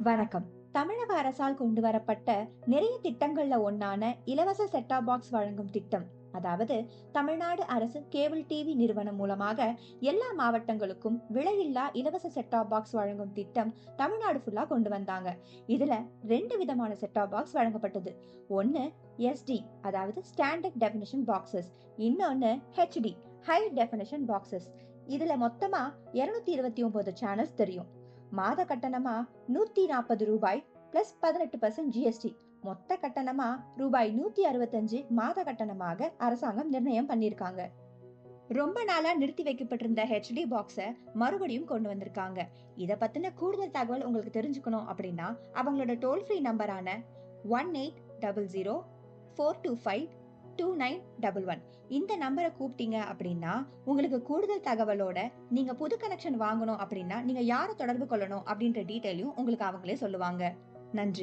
வணக்கம். தமிழக அரசால் கொண்டு வரப்பட்ட நிறைய திட்டங்கள்ல ஒண்ணான இலவச செட்டாப் பாக்ஸ் வழங்கும் திட்டம். அதாவது தமிழ்நாடு அரசு கேபிள் டிவி நிறுவனம் மூலமாக எல்லா மாவட்டங்களுக்கும் விலையில்லா இலவச செட்டாப் பாக்ஸ் வழங்கும் திட்டம் தமிழ்நாடு ஃபுல்லா கொண்டு வந்தாங்க. இதுல 2 விதமான செட்டாப் பாக்ஸ் வழங்கப்பட்டது. ஒன்னு SD, அதாவது ஸ்டாண்டர்ட் டெஃபினிஷன் பாக்ஸஸ். இன்னொன்னு HD, ஹை டெஃபினிஷன் பாக்ஸஸ். இதுல மொத்தமா 229 சேனல்ஸ் தெரியும். மாத கட்டணமா ரூபாய் 140 பிளஸ் 18% GST. மொத்த கட்டணமா ரூபாய் 165 மாத கட்டணமாக அரசாங்கம் நிர்ணயம் பண்ணிருக்காங்க. ரொம்ப நாளா நிறுத்தி வைக்கப்பட்டிருந்த HD பாக்ஸ மறுபடியும் கொண்டு வந்திருக்காங்க. இத பத்தின கூடுதல் தகவல் உங்களுக்கு தெரிஞ்சுக்கணும் அப்படின்னா அவங்களோட டோல் ஃப்ரீ நம்பரான 1800-425-2911 இந்த நம்பரை கூப்பிட்டீங்க அப்படின்னா உங்களுக்கு கூடுதல் தகவலோட நீங்க புது கனெக்ஷன் வாங்கணும் அப்படின்னா நீங்க யாரை தொடர்பு கொள்ளணும் அப்படின்ற டீடைலையும் உங்களுக்கு அவங்களே சொல்லுவாங்க. நன்றி.